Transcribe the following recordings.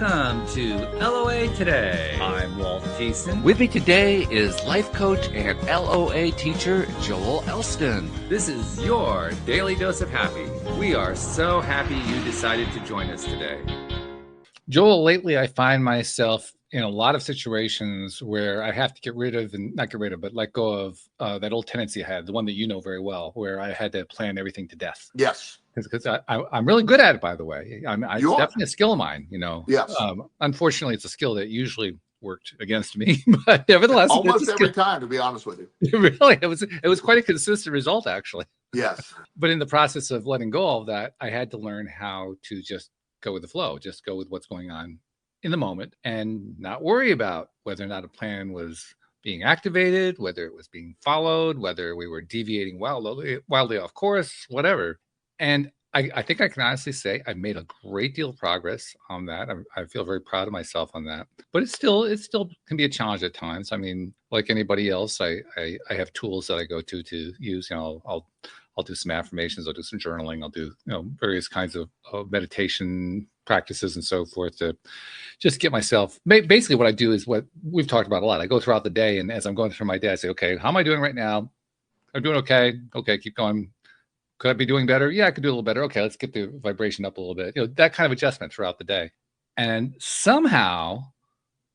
Welcome to LOA Today. I'm Walt Jason. With me today is life coach and LOA teacher Joel Elston. This is your daily dose of happy. We are so happy you decided to join us today. Joel, lately I find myself in a lot of situations where I have to but let go of that old tendency I had, the one that you know very well, where I had to plan everything to death. Yes. Because I'm really good at it, by the way. It's definitely a skill of mine, you know. Yes. Unfortunately, it's a skill that usually worked against me, but nevertheless, almost every time, to be honest with you. Really, it was quite a consistent result, actually. Yes. But in the process of letting go of that, I had to learn how to just go with the flow, just go with what's going on in the moment, and not worry about whether or not a plan was being activated, whether it was being followed, whether we were deviating wildly off course, whatever. And I think I can honestly say I've made a great deal of progress on that. I feel very proud of myself on that. But it still can be a challenge at times. I mean, like anybody else, I have tools that I go to use. You know, I'll do some affirmations, I'll do some journaling, I'll do various kinds of meditation practices and so forth to just get myself. Basically, what I do is what we've talked about a lot. I go throughout the day, and as I'm going through my day, I say, okay, how am I doing right now? I'm doing okay. Okay, keep going. Could I be doing better? Yeah, I could do a little better. Okay, let's get the vibration up a little bit. That kind of adjustment throughout the day. And somehow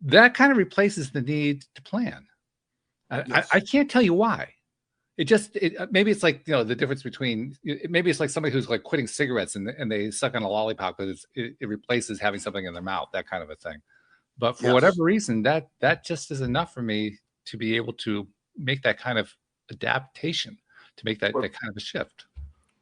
that kind of replaces the need to plan. Yes. I can't tell you why. Maybe it's like, the difference between, maybe it's like somebody who's like quitting cigarettes and they suck on a lollipop because it replaces having something in their mouth, that kind of a thing. But for whatever reason, that just is enough for me to be able to make that kind of adaptation, to make that kind of a shift.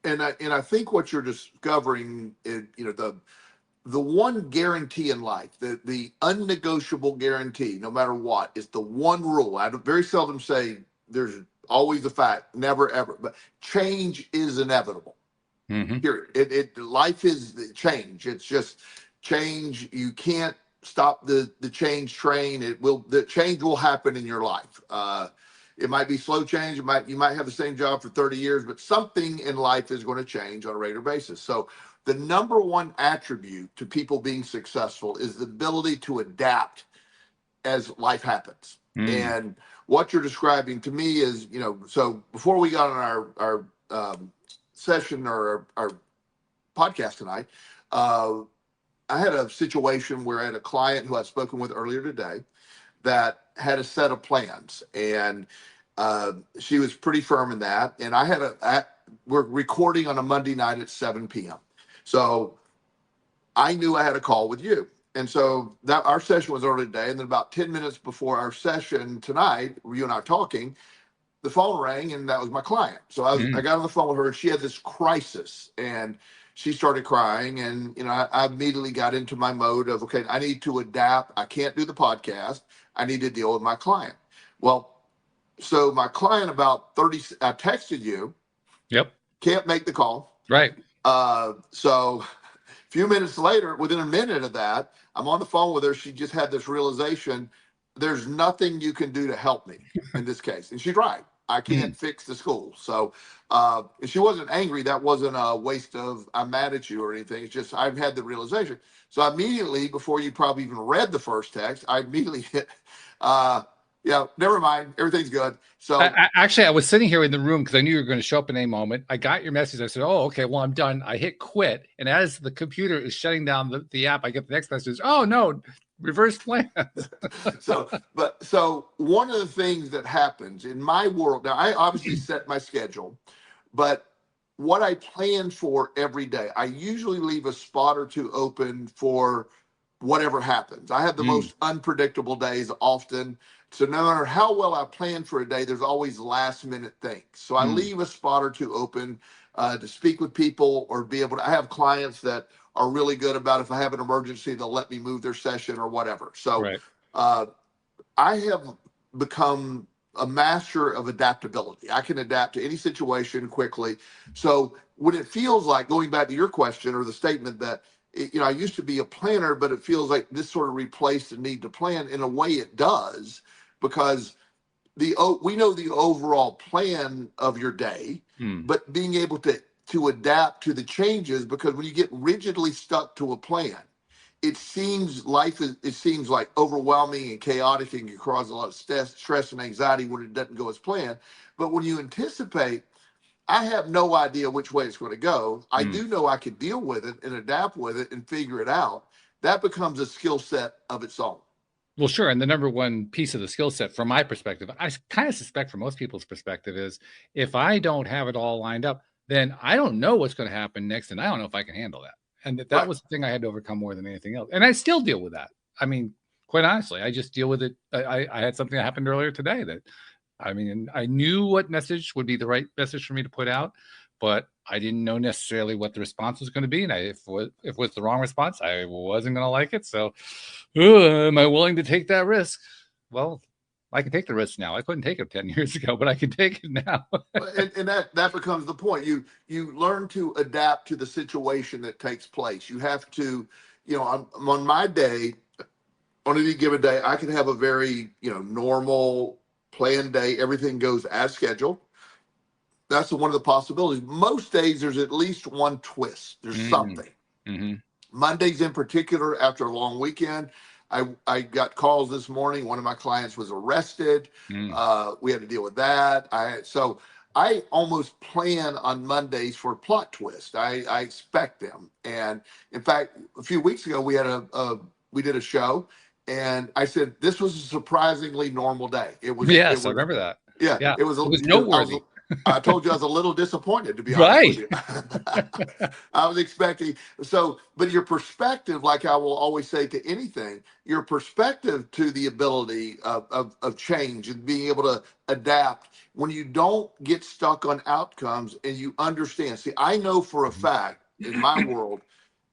And I think what you're discovering is, the one guarantee in life, the unnegotiable guarantee, no matter what, is the one rule. I very seldom say there's always a fact, never ever, but change is inevitable. Mm-hmm. Period. Life is change. It's just change. You can't stop the change train. The change will happen in your life. It might be slow change. You might have the same job for 30 years, but something in life is going to change on a regular basis. So the number one attribute to people being successful is the ability to adapt as life happens. And what you're describing to me is, so before we got on our session or our podcast tonight, I had a situation where I had a client who I'd spoken with earlier today that had a set of plans, and she was pretty firm in that. And we're recording on a Monday night at 7 p.m. So I knew I had a call with you. And so that our session was early today. And then about 10 minutes before our session tonight, you and I were talking, the phone rang, and that was my client. So I got on the phone with her, and she had this crisis, and she started crying. And, I immediately got into my mode of, okay, I need to adapt. I can't do the podcast. I need to deal with my client. Well, so my client I texted you. Yep. Can't make the call. Right. So a few minutes later, within a minute of that, I'm on the phone with her. She just had this realization, there's nothing you can do to help me in this case. And she's right. I can't fix the school. So she wasn't angry. That wasn't a waste of, I'm mad at you or anything. It's just, I've had the realization. So immediately, before you probably even read the first text, I immediately hit, never mind. Everything's good. So actually, I was sitting here in the room because I knew you were going to show up in a moment. I got your message. I said, oh, okay, well, I'm done. I hit quit. And as the computer is shutting down the app, I get the next message. Oh, no, reverse plans. So one of the things that happens in my world, now I obviously set my schedule, but what I plan for every day, I usually leave a spot or two open for whatever happens. I have the most unpredictable days often. So no matter how well I plan for a day, there's always last minute things. So I leave a spot or two open to speak with people or be able to, I have clients that are really good about, if I have an emergency, they'll let me move their session or whatever. So I have become a master of adaptability. I can adapt to any situation quickly. So when it feels like, going back to your question or the statement that, I used to be a planner, but it feels like this sort of replaced the need to plan. In a way it does, because we know the overall plan of your day, but being able to adapt to the changes, because when you get rigidly stuck to a plan, it seems it seems like overwhelming and chaotic and can cause a lot of stress and anxiety when it doesn't go as planned. But when you anticipate, I have no idea which way it's going to go. I Mm. do know I can deal with it and adapt with it and figure it out. That becomes a skill set of its own. Well, sure. And the number one piece of the skill set from my perspective, I kind of suspect from most people's perspective, is if I don't have it all lined up, then I don't know what's going to happen next. And I don't know if I can handle that. And that Right. was the thing I had to overcome more than anything else. And I still deal with that. I mean, quite honestly, I just deal with it. I had something that happened earlier today that, I mean, I knew what message would be the right message for me to put out, but I didn't know necessarily what the response was going to be. And if it was the wrong response, I wasn't going to like it. So, am I willing to take that risk? Well, I can take the risk now. I couldn't take it 10 years ago, but I can take it now. And that becomes the point. You learn to adapt to the situation that takes place. You have to, on my day, on any given day, I can have a very, normal planned day. Everything goes as scheduled. That's one of the possibilities. Most days, there's at least one twist. There's something. Mm-hmm. Mondays in particular, after a long weekend, I got calls this morning. One of my clients was arrested. We had to deal with that. So I almost plan on Mondays for plot twist. I expect them. And in fact, a few weeks ago, we did a show, and I said this was a surprisingly normal day. It was. Yes, I remember that. Yeah, it was noteworthy. I told you I was a little disappointed, to be honest with you. I was expecting but your perspective, like I will always say to anything, your perspective to the ability of change and being able to adapt when you don't get stuck on outcomes and you understand. See, I know for a fact in my world,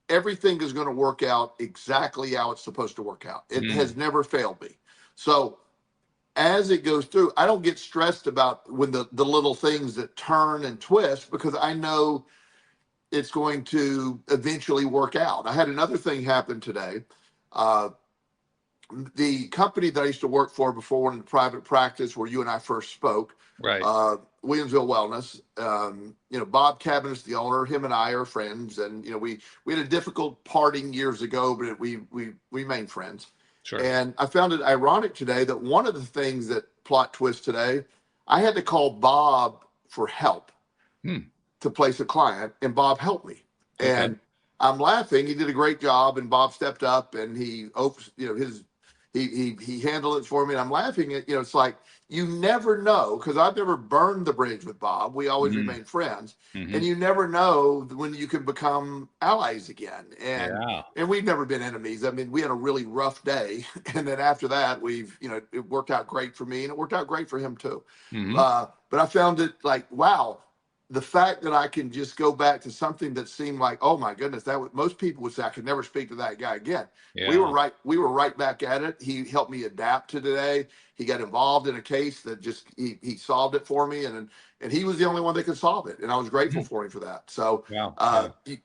everything is going to work out exactly how it's supposed to work out. It has never failed me. So as it goes through, I don't get stressed about when the little things that turn and twist, because I know it's going to eventually work out. I had another thing happen today. The company that I used to work for before went into private practice, where you and I first spoke, right? Williamsville Wellness. Bob Cabinet's the owner. Him and I are friends, and we had a difficult parting years ago, but we remain friends. Sure. And I found it ironic today that one of the things that plot twist today, I had to call Bob for help to place a client, and Bob helped me. Okay. And I'm laughing. He did a great job, and Bob stepped up and he handled it for me. And I'm laughing at, it's like, you never know, because I've never burned the bridge with Bob. We always remain friends. And you never know when you can become allies again. And we've never been enemies. I mean, we had a really rough day. And then after that, it worked out great for me, and it worked out great for him too. But I found it like, wow, the fact that I can just go back to something that seemed like, oh my goodness, most people would say I could never speak to that guy again. Yeah. We were right back at it. He helped me adapt to today. He got involved in a case that he solved it for me, and he was the only one that could solve it, and I was grateful for him for that. So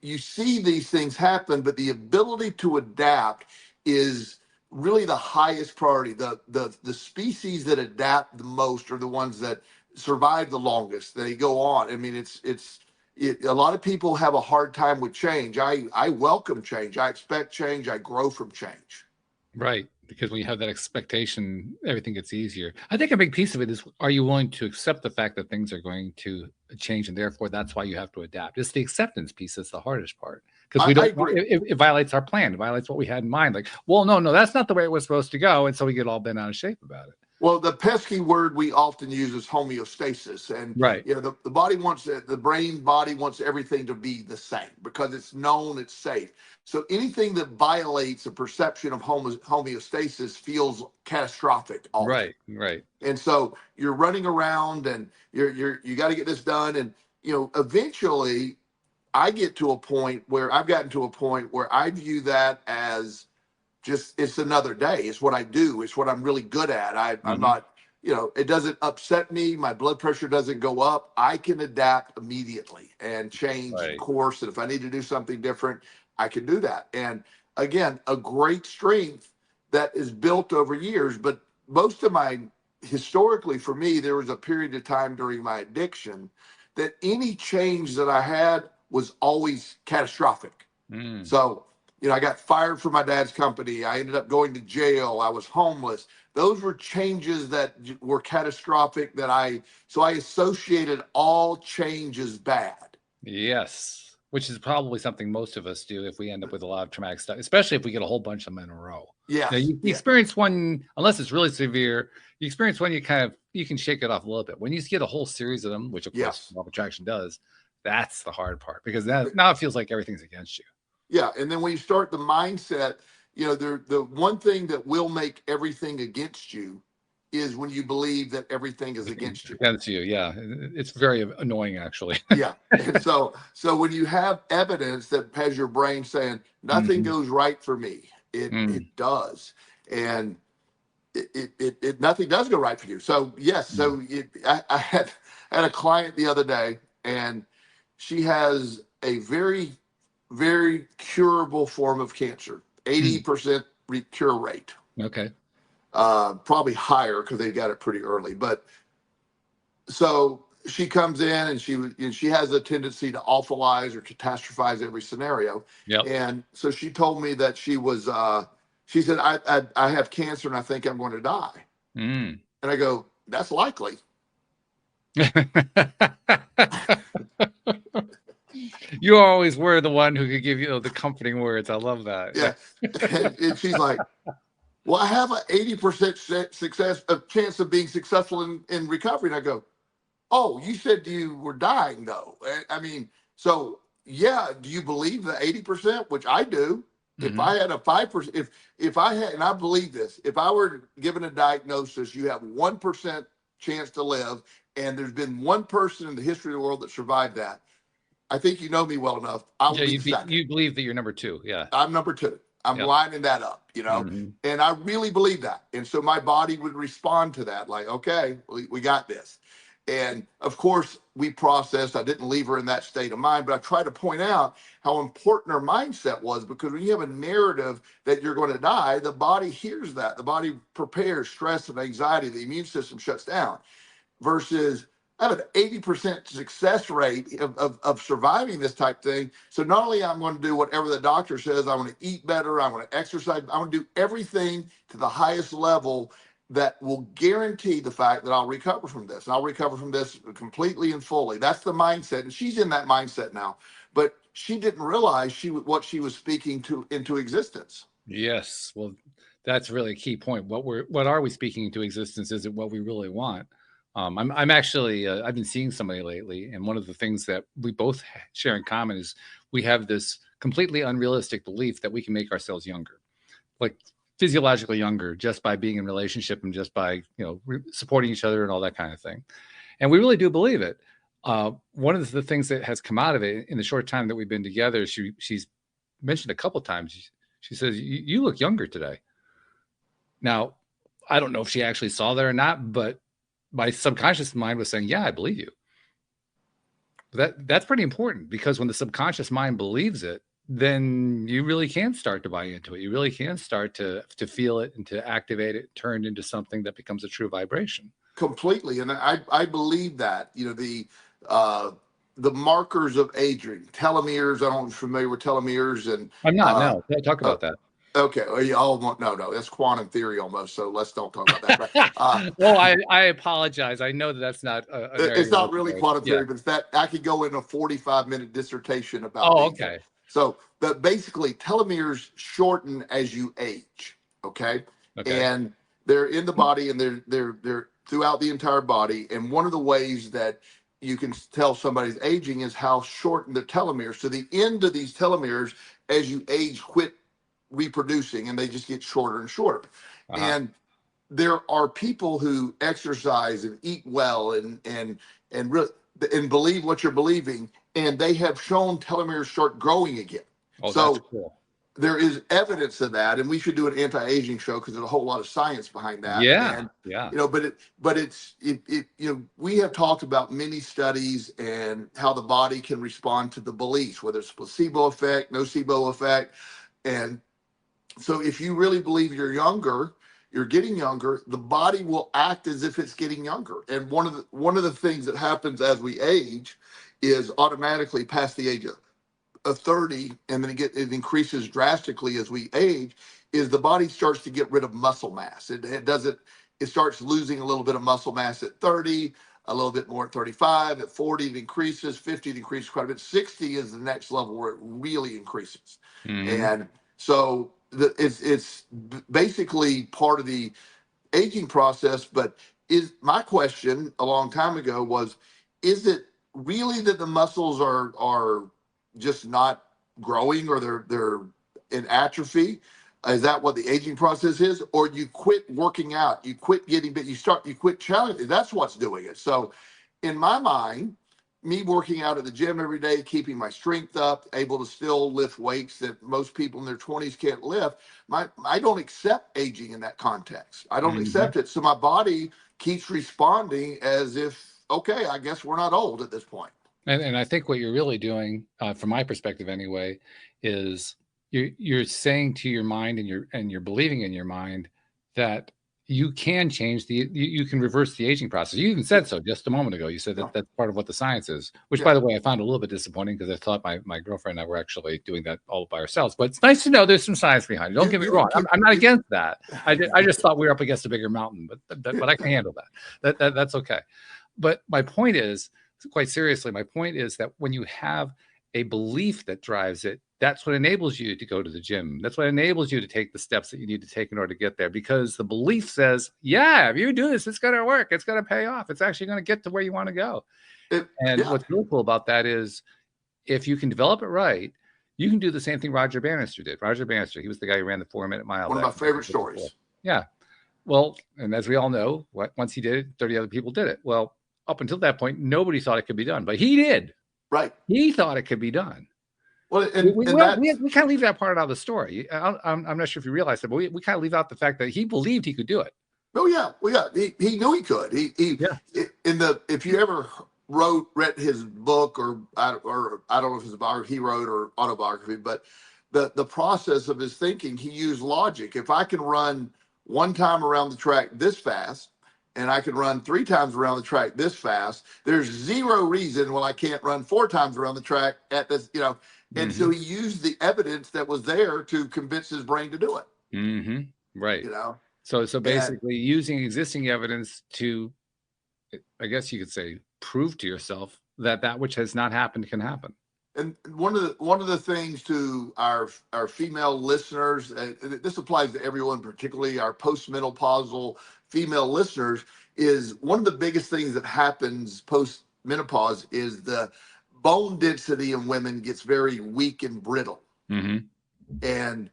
you see these things happen, but the ability to adapt is really the highest priority. The species that adapt the most are the ones that survive the longest. They go on. I mean, a lot of people have a hard time with change. I welcome change. I expect change. I grow from change. Right. Because when you have that expectation, everything gets easier. I think a big piece of it is, are you willing to accept the fact that things are going to change, and therefore that's why you have to adapt? It's the acceptance piece that's the hardest part, because it violates our plan. It violates what we had in mind. Like, well, no, that's not the way it was supposed to go. And so we get all bent out of shape about it. Well, the pesky word we often use is homeostasis, and the brain body wants everything to be the same because it's known, it's safe. So anything that violates a perception of homeostasis feels catastrophic. Right. And so you're running around, and you got to get this done, and eventually, I've gotten to a point where I view that as just, it's another day. It's what I do. It's what I'm really good at. I'm not, it doesn't upset me. My blood pressure doesn't go up. I can adapt immediately and change course. And if I need to do something different, I can do that. And again, a great strength that is built over years. But historically for me, there was a period of time during my addiction that any change that I had was always catastrophic. So I got fired from my dad's company. I ended up going to jail. I was homeless. Those were changes that were catastrophic so I associated all change as bad. Yes, which is probably something most of us do if we end up with a lot of traumatic stuff, especially if we get a whole bunch of them in a row. Yes. Now, you experience one, unless it's really severe, you experience one, you can shake it off a little bit. When you get a whole series of them, which of course law of attraction does, that's the hard part, because now it feels like everything's against you. Yeah, and then when you start the mindset, the one thing that will make everything against you is when you believe that everything is against you. Against you, yeah. It's very annoying, actually. Yeah, and so when you have evidence that has your brain saying nothing goes right for me, it does, and it nothing does go right for you. So yes, so I had a client the other day, and she has a very, very curable form of cancer, 80% cure rate. Okay. Probably higher because they got it pretty early. But so she comes in, and she has a tendency to awfulize or catastrophize every scenario. Yep. And so she told me that she said, I have cancer and I think I'm going to die. And I go, that's likely. You always were the one who could give you the comforting words. I love that. Yeah. And she's like, well, I have an 80% chance of being successful in recovery. And I go, oh, you said you were dying though. I mean, so yeah, do you believe the 80%? Which I do. If I had a 5%, if I had, and I believe this, if I were given a diagnosis, you have 1% chance to live, and there's been one person in the history of the world that survived that, I think you know me well enough. I'll be second. You believe that you're number 2. Yeah. I'm number 2. I'm lining that up, and I really believe that. And so my body would respond to that. Like, okay, we got this. And of course we processed, I didn't leave her in that state of mind, but I try to point out how important her mindset was, because when you have a narrative that you're going to die, the body hears that. The body prepares stress and anxiety. The immune system shuts down, versus I have an 80% success rate of surviving this type thing. So not only I'm going to do whatever the doctor says, I want to eat better, I want to exercise, I want to do everything to the highest level that will guarantee the fact that I'll recover from this. And I'll recover from this completely and fully. That's the mindset. And she's in that mindset now. But she didn't realize what she was speaking into existence. Yes. Well, that's really a key point. What are we speaking into existence? Is it what we really want? I'm actually, I've been seeing somebody lately, and one of the things that we both share in common is we have this completely unrealistic belief that we can make ourselves younger, like physiologically younger, just by being in relationship and just by, supporting each other and all that kind of thing. And we really do believe it. One of the things that has come out of it in the short time that we've been together, she's mentioned a couple times, she says, you look younger today. Now, I don't know if she actually saw that or not, but my subconscious mind was saying, yeah, I believe you. That's pretty important, because when the subconscious mind believes it, then you really can start to buy into it. You really can start to feel it and to activate it, turn into something that becomes a true vibration. Completely. And I believe that, the markers of aging, telomeres, I don't know if you're familiar with telomeres. And I'm not, no. Talk about that. Okay. No, that's quantum theory almost. So let's don't talk about that. Well, I apologize. I know that's not. It's not really quantum theory, but it's that I could go in a 45-minute dissertation about. Oh, okay. So, but basically, telomeres shorten as you age. Okay. And they're in the body, and they're throughout the entire body. And one of the ways that you can tell somebody's aging is how shortened their telomeres. So the end of these telomeres, as you age, quit reproducing, and they just get shorter and shorter. And there are people who exercise and eat well and believe what you're believing, and they have shown telomeres start growing again. Oh, so that's cool. There is evidence of that, and we should do an anti-aging show because there's a whole lot of science behind that. Yeah. We have talked about many studies and how the body can respond to the beliefs, whether it's placebo effect, nocebo effect. And so if you really believe you're getting younger, the body will act as if it's getting younger. And one of the things that happens as we age is automatically past the age of 30, and then it increases drastically as we age, is the body starts to get rid of muscle mass. It starts losing a little bit of muscle mass at 30, a little bit more at 35, at 40 it increases, 50 it increases quite a bit, 60 is the next level where it really increases. Mm-hmm. And so it's basically part of the aging process. But is my question a long time ago was, is it really that the muscles are just not growing, or they're in atrophy? Is that what the aging process is? Or you quit working out, you quit getting bit, you quit challenging? That's what's doing it. So in my mind, me working out at the gym every day, keeping my strength up, able to still lift weights that most people in their 20s can't lift, I don't accept aging in that context. I don't accept it. So my body keeps responding as if, okay, I guess we're not old at this point. And I think what you're really doing, from my perspective anyway, is you're saying to your mind, and you're believing in your mind that you can change you can reverse the aging process. You even said so just a moment ago. You said that that's part of what the science is, which, by the way, I found a little bit disappointing, because I thought my girlfriend and I were actually doing that all by ourselves. But it's nice to know there's some science behind it. Don't get me wrong. I'm not against that. I just thought we were up against a bigger mountain, but I can handle that. That's okay. But my point is, quite seriously, my point is that when you have a belief that drives it, that's what enables you to go to the gym. That's what enables you to take the steps that you need to take in order to get there, because the belief says, yeah, if you do this, it's going to work. It's going to pay off. It's actually going to get to where you want to go. What's really cool about that is, if you can develop it right, you can do the same thing Roger Bannister did. Roger Bannister, he was the guy who ran the 4-minute mile. One of my favorite stories. Yeah. Well, and as we all know, once he did it, 30 other people did it. Well, up until that point, nobody thought it could be done, but he did. Right. He thought it could be done. Well, we kind of leave that part out of the story. I'm not sure if you realize that, but we kind of leave out the fact that he believed he could do it. Oh yeah, well yeah, he knew he could. If you ever read his book, or I don't know if it's a biography he wrote or autobiography, but the process of his thinking, he used logic. If I can run one time around the track this fast, and I can run 3 times around the track this fast, there's zero reason why I can't run 4 times around the track at this, And so he used the evidence that was there to convince his brain to do it. Right. So basically, using existing evidence to, I guess you could say, prove to yourself that which has not happened can happen. And one of the things to our female listeners, this applies to everyone, particularly our postmenopausal female listeners, is one of the biggest things that happens post-menopause is the bone density in women gets very weak and brittle. And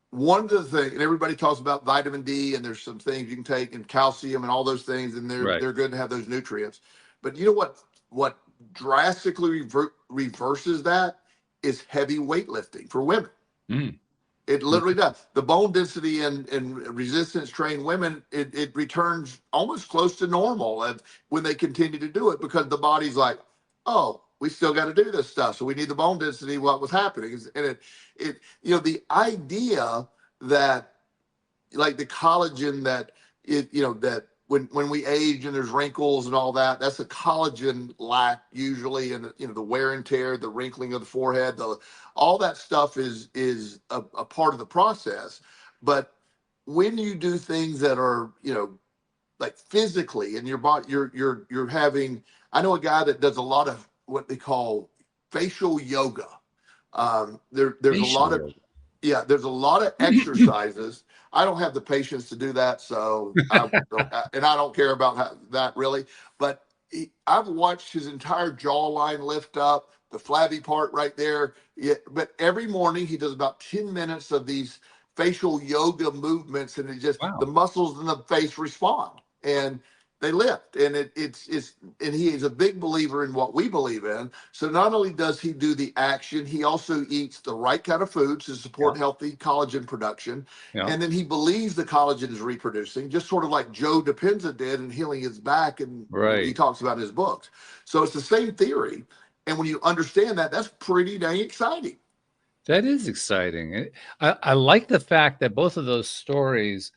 one of the things, and everybody talks about vitamin D, and there's some things you can take, and calcium and all those things, and they're good to have those nutrients. But you know what drastically reverses that is heavy weightlifting for women. It literally does. The bone density in resistance trained women, it returns almost close to normal when they continue to do it, because the body's like, oh, we still got to do this stuff, so we need the bone density. What was happening, and the idea that, like, the collagen that that when we age and there's wrinkles and all that, that's a collagen lack usually, and the wear and tear, the wrinkling of the forehead, all that stuff is a part of the process. But when you do things that are like physically in your body, you're having. I know a guy that does a lot of what they call facial yoga. There's a lot of there's a lot of exercises. I don't have the patience to do that, so I don't care about that really. But I've watched his entire jawline lift up, the flabby part right there. But every morning he does about 10 minutes of these facial yoga movements, and the muscles in the face respond, and they lift. And and he is a big believer in what we believe in. So not only does he do the action, he also eats the right kind of foods to support healthy collagen production. And then he believes the collagen is reproducing, just sort of like Joe Dispenza did in healing his back, and he talks about in his books. So it's the same theory. And when you understand that, that's pretty dang exciting. That is exciting. I like the fact that both of those stories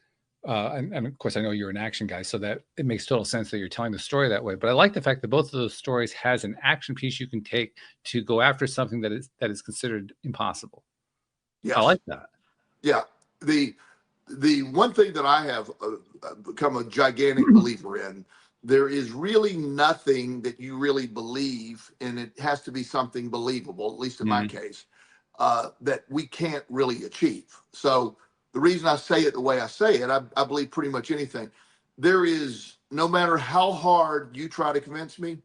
and of course I know you're an action guy, so that it makes total sense that you're telling the story that way. But I like the fact that both of those stories has an action piece you can take to go after something that is considered impossible. I Yes. like that. Yeah. The one thing that I have become a gigantic believer in, there is really nothing that you really believe, and it has to be something believable, at least in my Mhm. case, that we can't really achieve. So the reason I say it the way I say it, I believe pretty much anything. There is, no matter how hard you try to convince me,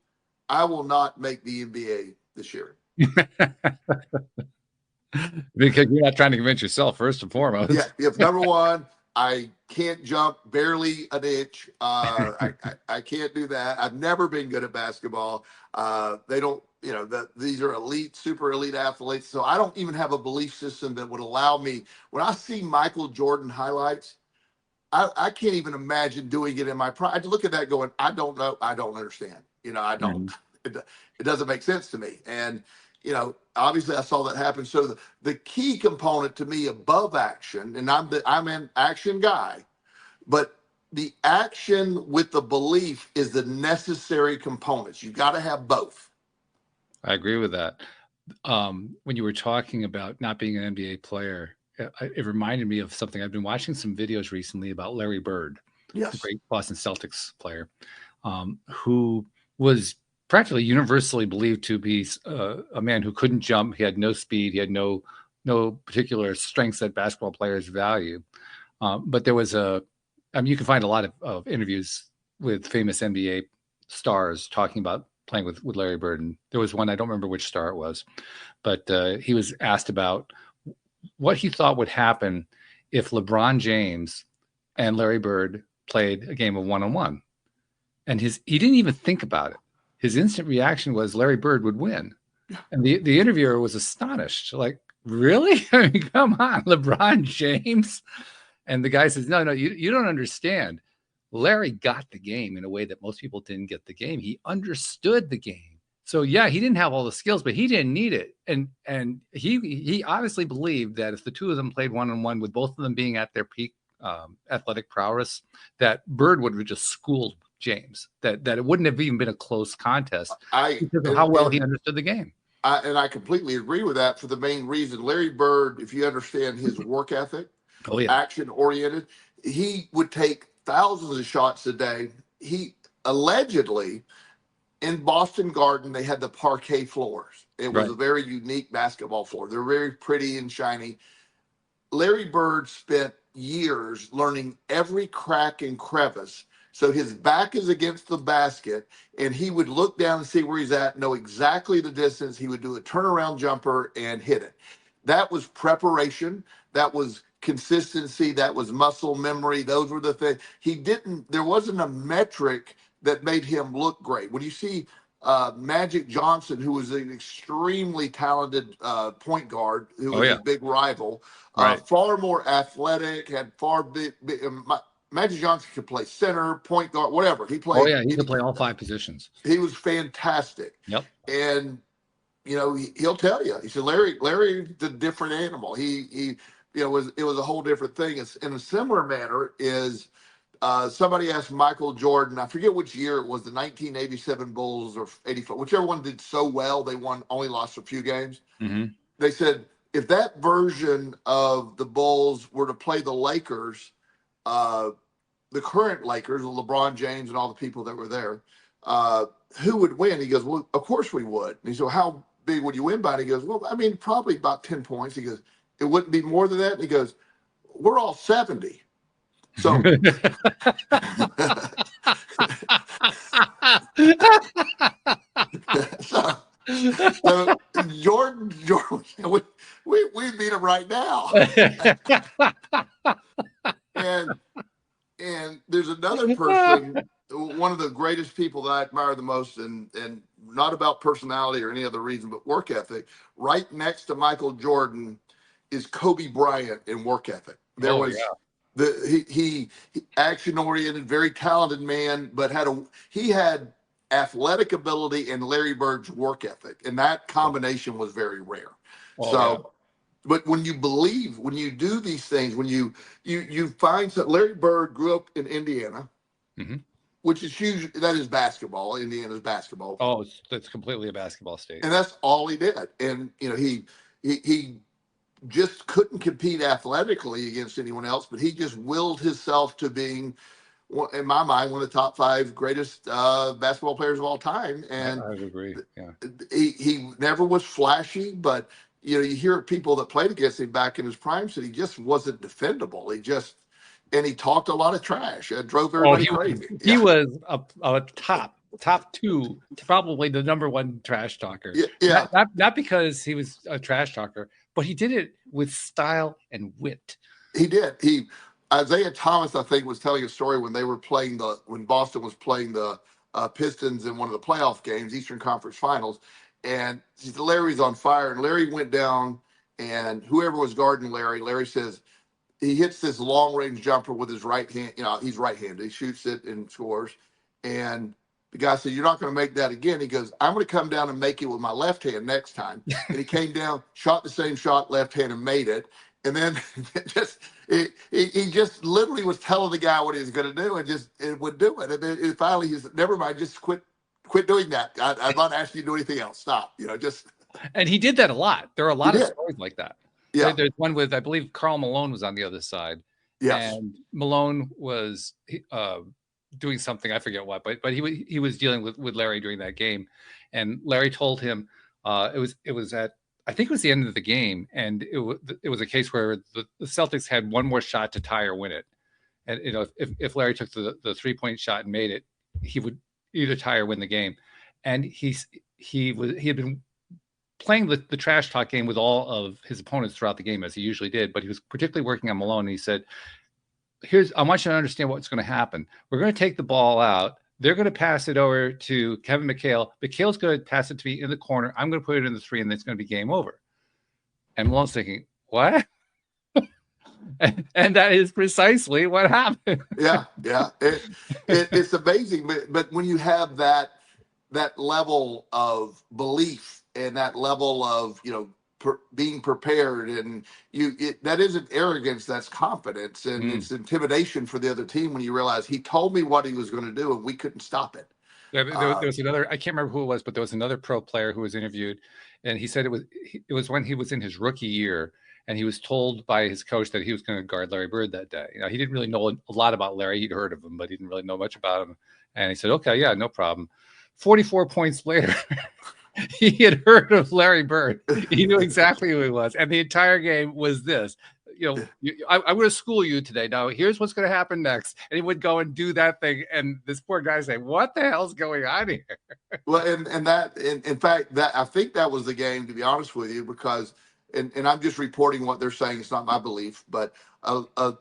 I will not make the NBA this year. Because you're not trying to convince yourself first and Yeah, foremost. if number one, I can't jump barely an inch. I can't do that. I've never been good at basketball. They don't, these are elite, super elite athletes. So I don't even have a belief system that would allow me. When I see Michael Jordan highlights, I can't even imagine doing it in my prime. I look at that going, I don't know. I don't understand. I don't. Mhm. It doesn't make sense to me. And, obviously I saw that happen. So the key component to me above action, and I'm an action guy, but the action with the belief is the necessary components. You got to have both. I agree with that. When you were talking about not being an NBA player, it reminded me of something. I've been watching some videos recently about Larry Bird, the Yes. great Boston Celtics player, who was practically universally believed to be a man who couldn't jump. He had no speed. He had no particular strengths that basketball players value. But there was you can find a lot of interviews with famous NBA stars talking about playing with Larry Bird. And there was one, I don't remember which star it was, but he was asked about what he thought would happen if LeBron James and Larry Bird played a game of one-on-one. And he didn't even think about it. His instant reaction was Larry Bird would win. And the interviewer was astonished, like, really? I mean, come on, LeBron James. And the guy says, no, you don't understand. Larry got the game in a way that most people didn't get the game. He understood the game. So yeah, he didn't have all the skills, but he didn't need it. And he obviously believed that if the two of them played one-on-one with both of them being at their peak athletic prowess, that Bird would have just schooled James, that it wouldn't have even been a close contest because of how well he understood the game. I completely agree with that for the main reason. Larry Bird, if you understand his work ethic, Oh yeah, action oriented, he would take thousands of shots a day. He allegedly, in Boston Garden, they had the parquet floors. It was right. a very unique basketball floor. They're very pretty and shiny. Larry Bird spent years learning every crack and crevice. So his back is against the basket, and he would look down and see where he's at, know exactly the distance. He would do a turnaround jumper and hit it. That was preparation. That was consistency. That was muscle memory. Those were the things. There wasn't a metric that made him look great. When you see Magic Johnson, who was an extremely talented point guard, who Oh was yeah, his big rival, right. far more athletic, had far Magic Johnson could play center, point guard, whatever. He Oh played. yeah, he could play all five positions. He was fantastic. Yep. And he'll tell you. He said Larry's a different animal. He it was a whole different thing. It's in a similar manner is somebody asked Michael Jordan, I forget which year it was, the 1987 Bulls or 84, whichever one did so well, they only lost a few games. Mm-hmm. They said, if that version of the Bulls were to play the Lakers, the current Lakers, LeBron James and all the people that were there, who would win? He goes, well, of course we would. And he said, well, how big would you win by? And he goes, well, I mean, probably about 10 points. He goes, it wouldn't be more than that. And he goes, we're all 70. So, so Jordan, we beat him right now. And there's another person, one of the greatest people that I admire the most, and not about personality or any other reason, but work ethic. Right next to Michael Jordan is Kobe Bryant in work ethic. He action oriented, very talented man, but he had athletic ability and Larry Bird's work ethic, and that combination was very rare. but when you believe, when you do these things, when you find that Larry Bird grew up in Indiana, Hmm. which is huge. That is basketball. Indiana's basketball, Oh, that's completely a basketball state. and that's all he did. And he just couldn't compete athletically against anyone else, but he just willed himself to being, in my mind, one of the top five greatest basketball players of all time. And I would agree. Yeah. he never was flashy, but you hear people that played against him back in his prime said he just wasn't defendable. And he talked a lot of trash. It drove Oh, everybody crazy. he Yeah, was a top two, probably the number one trash talker. yeah. Not because he was a trash talker, but he did it with style and wit. He did. Isaiah Thomas, I think, was telling a story when when Boston was playing the Pistons in one of the playoff games, Eastern Conference Finals, and Larry's on fire, and Larry went down, and whoever was guarding Larry says he hits this long range jumper with his right hand. He's right handed. He shoots it and scores, and the guy said, "You're not going to make that again." He goes, "I'm going to come down and make it with my left hand next time." And he came down, shot the same shot, left hand, and made it. And then he just literally was telling the guy what he was going to do, and it would do it. And then finally he said, "Never mind, just quit doing that. I'm not asking you to do anything else. Stop." Just. And he did that a lot. There are a lot of stories like that. Yeah. There's one with, I believe, Karl Malone was on the other side. Yes. And Malone was doing something, I forget what, but he was dealing with Larry during that game, and Larry told him it was at, I think it was the end of the game, and it was a case where the Celtics had one more shot to tie or win it, and if Larry took the 3-point shot and made it, he would either tie or win the game, and he had been playing the trash talk game with all of his opponents throughout the game, as he usually did, but he was particularly working on Malone, and he said, I want you to understand what's going to happen. We're going to take the ball out. They're going to pass it over to Kevin McHale. McHale's going to pass it to me in the corner. I'm going to put it in the 3, and it's going to be game over. And Malone's thinking, what? and that is precisely what happened. Yeah. It's amazing, but when you have that level of belief and that level of being prepared, and that isn't arrogance, that's confidence, and it's intimidation for the other team when you realize he told me what he was going to do and we couldn't stop it. There was another, I can't remember who it was, but there was another pro player who was interviewed, and he said it was when he was in his rookie year, and he was told by his coach that he was going to guard Larry Bird that day. He didn't really know a lot about Larry. He'd heard of him, but he didn't really know much about him. And he said, "Okay, yeah, no problem." 44 points later, he had heard of Larry Bird. He knew exactly who he was. And the entire game was this. I'm going to school you today. Now, here's what's going to happen next. And he would go and do that thing. And this poor guy say, "What the hell's going on here?" Well, in fact, I think that was the game, to be honest with you, because, and I'm just reporting what they're saying. It's not my belief, but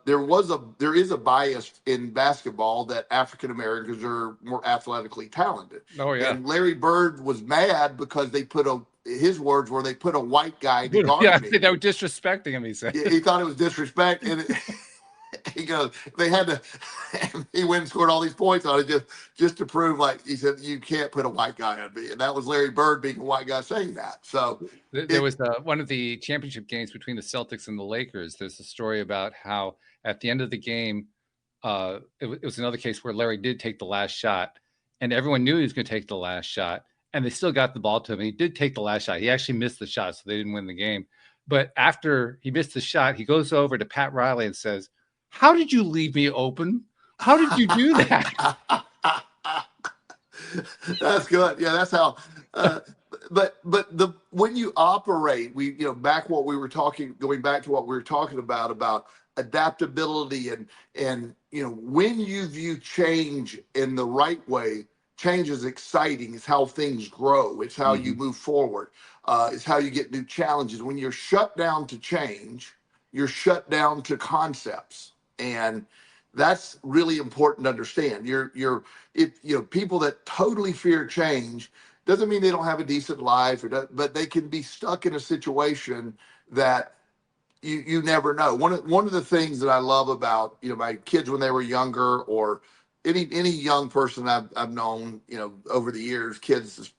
there is a bias in basketball that African Americans are more athletically talented. Oh yeah. And Larry Bird was mad because his words were, they put a white guy to guard Yeah, me. they were disrespecting him, he said. He thought it was disrespect, and he goes, they had to. He went and scored all these points on it just to prove, like he said, you can't put a white guy on me, and that was Larry Bird being a white guy saying that. So there was one of the championship games between the Celtics and the Lakers. There's a story about how at the end of the game, it was another case where Larry did take the last shot, and everyone knew he was going to take the last shot, and they still got the ball to him. He did take the last shot. He actually missed the shot, so they didn't win the game. But after he missed the shot, he goes over to Pat Riley and says, "How did you leave me open? How did you do that?" That's good. Yeah, that's how. But when you operate, going back to what we were talking about adaptability, and when you view change in the right way, change is exciting. It's how things grow. It's how you move forward. It's how you get new challenges. When you're shut down to change, you're shut down to concepts, and that's really important to understand. People that totally fear change doesn't mean they don't have a decent life, but they can be stuck in a situation that you never know. One of the things that I love about my kids when they were younger, or any young person I've known over the years, kids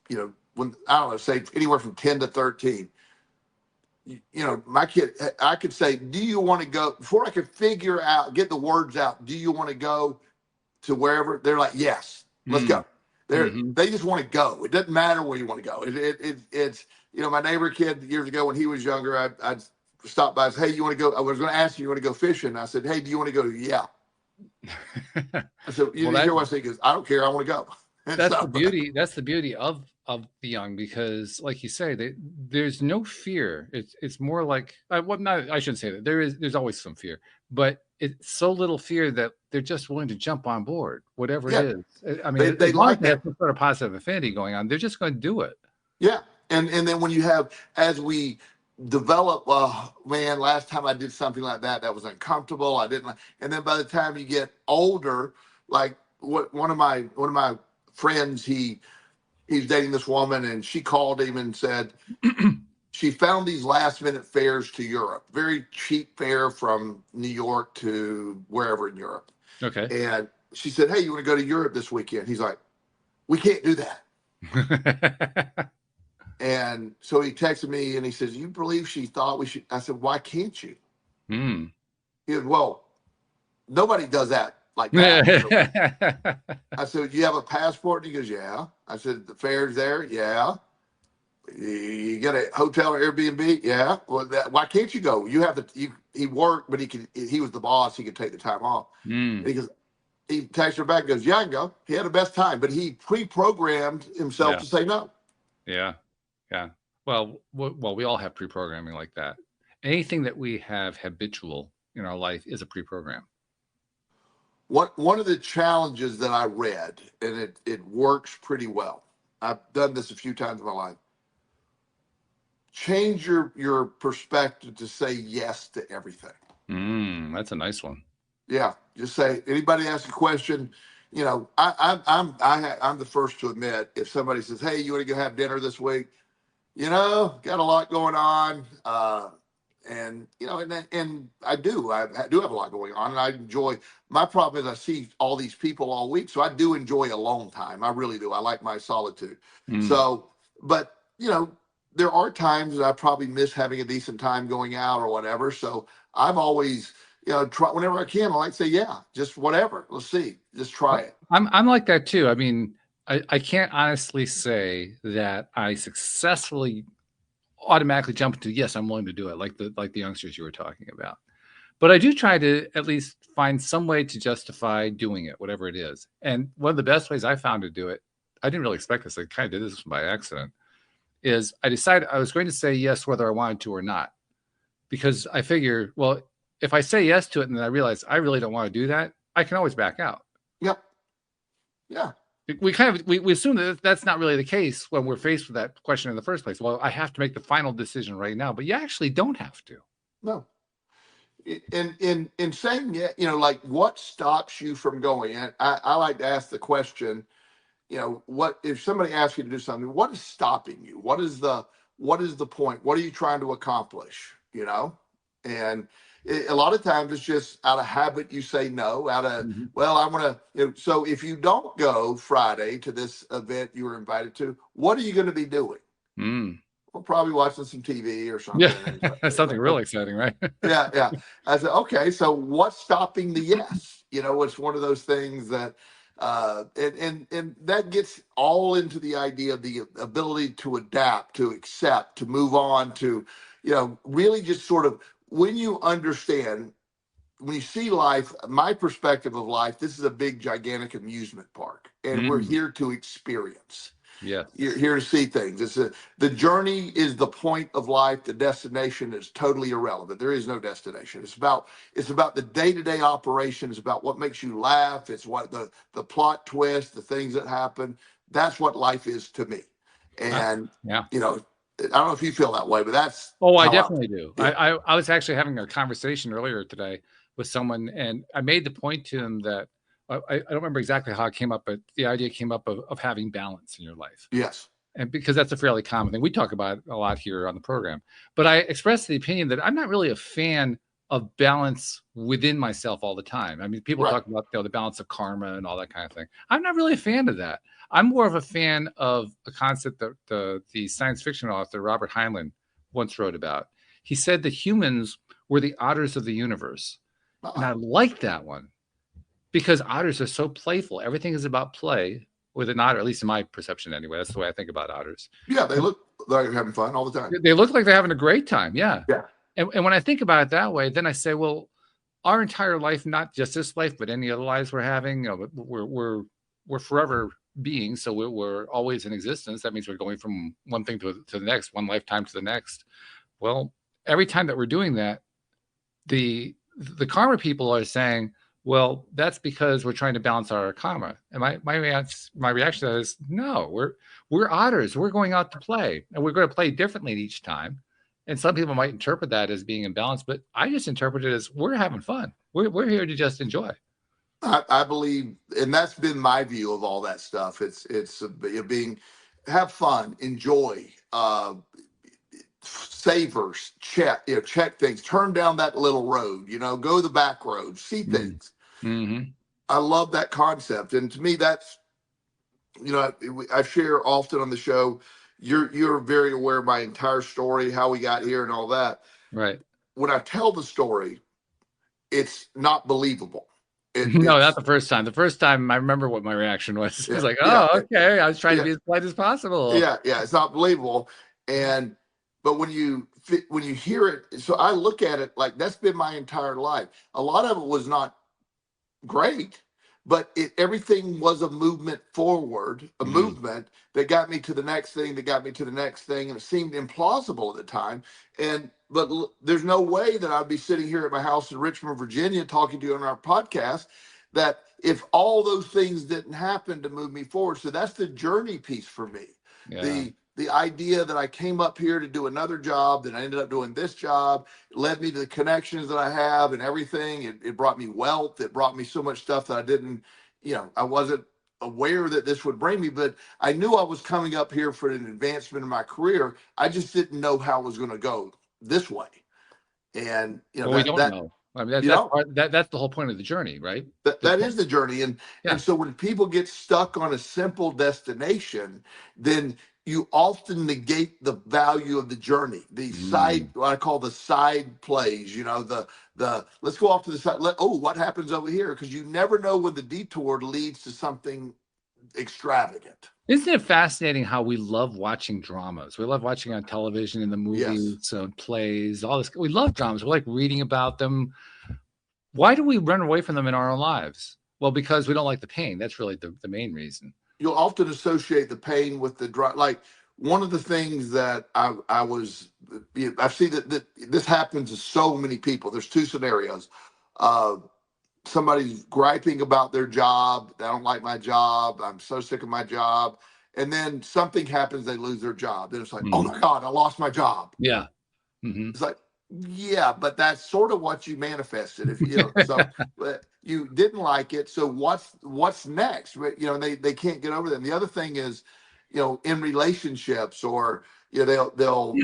when I don't know, say anywhere from 10 to 13, my kid, I could say, do you want to go, before I could get the words out, do you want to go to wherever? They're like, yes, let's go. They just want to go. It doesn't matter where you want to go. It's, my neighbor kid years ago when he was younger, I'd stop by and say, hey, you want to go? I was going to ask you want to go fishing? I said, hey, do you want to go? Yeah. I said, you didn't hear what I said? Because I don't care. I want to go. That's the beauty. That's the beauty of the young, because, like you say, there's no fear. It's more like, I shouldn't say that. There's always some fear, but it's so little fear that they're just willing to jump on board, whatever it is. I mean, they as long like as they have some sort of positive affinity going on, they're just going to do it. Yeah, and then when you have, as we develop, man, last time I did something like that was uncomfortable. I didn't like, and then by the time you get older, like one of my friends, he's dating this woman, and she called him and said she found these last minute fares to Europe, very cheap fare from New York to wherever in Europe. Okay. And she said, hey, you want to go to Europe this weekend? He's like, we can't do that. And so he texted me and he says, you believe she thought we should? I said, why can't you? He said, well, nobody does that like that. I said, you have a passport? And he goes, yeah. I said, the fare's there? Yeah. You get a hotel or Airbnb? Yeah. Well, why can't you go? You have he worked, but he was the boss. He could take the time off. And he goes, he texted her back and goes, yeah, I can go. He had the best time, but he pre-programmed himself to say no. Yeah. Yeah. Well, we all have pre-programming like that. Anything that we have habitual in our life is a pre-program. One of the challenges that I read, and it works pretty well. I've done this a few times in my life. Change your perspective to say yes to everything. That's a nice one. Yeah. Just say, anybody ask a question, I'm the first to admit, if somebody says, hey, you want to go have dinner this week? Got a lot going on. And I do have a lot going on, and I enjoy, my problem is I see all these people all week. So I do enjoy alone time. I really do. I like my solitude. So, but there are times that I probably miss having a decent time going out or whatever. So I've always, try whenever I can. I like to say, yeah, just whatever. Let's see, just try it. I'm like that too. I mean, I can't honestly say that I successfully automatically jump into yes, I'm willing to do it, like the youngsters you were talking about. But I do try to at least find some way to justify doing it, whatever it is. And one of the best ways I found to do it, I didn't really expect this. I kind of did this by accident. Is I decided I was going to say yes whether I wanted to or not, because I figure, well, if I say yes to it and then I realize I really don't want to do that, I can always back out. Yep. Yeah. We assume that that's not really the case when we're faced with that question in the first place. Well, I have to make the final decision right now, but you actually don't have to. No. In saying like what stops you from going? And I like to ask the question, what if somebody asks you to do something, what is stopping you? What is the point? What are you trying to accomplish? And a lot of times it's just out of habit. You say no out of, well, I'm going to, so if you don't go Friday to this event you were invited to, what are you going to be doing? Well, probably watching some TV or something. Yeah. Something really exciting, right? Yeah. I said, okay, so what's stopping the yes? It's one of those things that, and that gets all into the idea of the ability to adapt, to accept, to move on, to, really just sort of, when you understand, when you see life, my perspective of life, this is a big, gigantic amusement park, and we're here to experience. Yeah, you're here to see things. The journey is the point of life. The destination is totally irrelevant. There is no destination. It's about the day-to-day operation. It's about what makes you laugh. It's what the plot twist, the things that happen. That's what life is to me. And I don't know if you feel that way, but that's I definitely do. Yeah. I was actually having a conversation earlier today with someone, and I made the point to them that I don't remember exactly how it came up, but the idea came up of having balance in your life. Yes. And because that's a fairly common thing. We talk about it a lot here on the program. But I expressed the opinion that I'm not really a fan of balance within myself all the time. I mean, people talk about the balance of karma and all that kind of thing. I'm not really a fan of that. I'm more of a fan of a concept that the science fiction author Robert Heinlein once wrote about. he said that humans were the otters of the universe. And I liked that one because otters are so playful. Everything is about play with an otter, at least in my perception anyway. That's the way I think about otters. Yeah, they look like they're having fun all the time. They look like they're having a great time. Yeah. Yeah. And when I think about it that way, then I say, well, our entire life, not just this life, but any other lives we're having, we're forever beings. So we're always in existence. That means we're going from one thing to the next, one lifetime to the next. Well, every time that we're doing that, the karma people are saying, well, that's because we're trying to balance our karma. And my reaction to that is, no, we're otters. We're going out to play, and we're going to play differently each time. And some people might interpret that as being imbalanced, but I just interpret it as we're having fun. We're here to just enjoy. I believe, and that's been my view of all that stuff. It's being, have fun, enjoy, savor, check things, turn down that little road, go the back road, see things. Mm-hmm. I love that concept. And to me, that's, I share often on the show, you're very aware of my entire story, how we got here and all that. Right. When I tell the story, it's not believable. No, not the first time. The first time, I remember what my reaction was. It was like, okay. I was trying to be as polite as possible. Yeah, it's not believable. But when you hear it, so I look at it like that's been my entire life. A lot of it was not great, but everything was a movement forward, a movement that got me to the next thing, and it seemed implausible at the time. But there's no way that I'd be sitting here at my house in Richmond, Virginia, talking to you on our podcast, that if all those things didn't happen to move me forward. So that's the journey piece for me. Yeah. The idea that I came up here to do another job, that I ended up doing this job, led me to the connections that I have and everything. It brought me wealth. It brought me so much stuff that I didn't, I wasn't aware that this would bring me, but I knew I was coming up here for an advancement in my career. I just didn't know how it was going to go this way. And, we don't know. I mean, that's the whole point of the journey, right? That is the journey. And so when people get stuck on a simple destination, then you often negate the value of the journey, the side, what I call the side plays, the let's go off to the side. What happens over here? Because you never know when the detour leads to something extravagant. Isn't it fascinating how we love watching dramas? We love watching on television, in the movies, plays, all this. We love dramas. We like reading about them. Why do we run away from them in our own lives? Well, because we don't like the pain. That's really the main reason. You'll often associate the pain with the drama. Like one of the things that I've seen that this happens to so many people. There's two scenarios. Somebody's griping about their job. I don't like my job. I'm so sick of my job. And then something happens, they lose their job. Then it's like, oh my God, I lost my job. Yeah. Mm-hmm. It's like, yeah, but that's sort of what you manifested. If so but you didn't like it. So what's next? They can't get over that. And the other thing is, in relationships, or they'll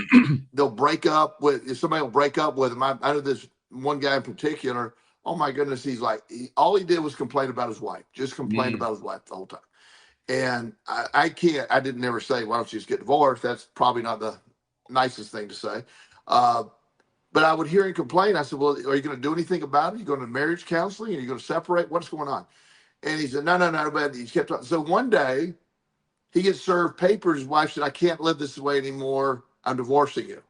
break up with, if somebody will break up with them. I know this one guy in particular. Oh my goodness, he's like, all he did was complain about his wife, just complained about his wife the whole time. And I didn't never say, why don't you just get divorced? That's probably not the nicest thing to say. But I would hear him complain. I said, well, are you going to do anything about it? Are you going to marriage counseling? Are you going to separate? What's going on? And he said, no. But he kept talking. So one day he gets served papers. His wife said, I can't live this way anymore. I'm divorcing you.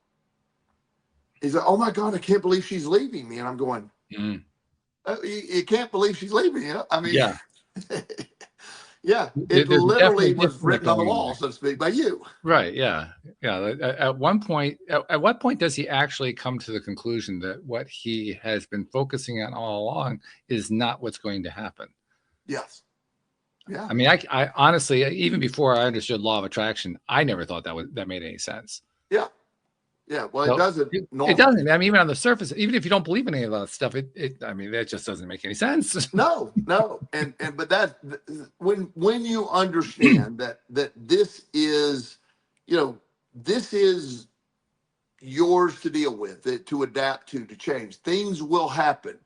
He's like, oh my God, I can't believe she's leaving me. And I'm going, you can't believe she's leaving you. I mean, it literally was written on the wall, so to speak, by you. Right. Yeah. At what point does he actually come to the conclusion that what he has been focusing on all along is not what's going to happen? Yes. Yeah. I mean, I honestly, even before I understood law of attraction, I never thought that made any sense. Yeah. Yeah, well, it doesn't. It doesn't. I mean, even on the surface, even if you don't believe in any of that stuff, that just doesn't make any sense. No, but that when you understand that this is, this is yours to deal with, to adapt to change. Things will happen,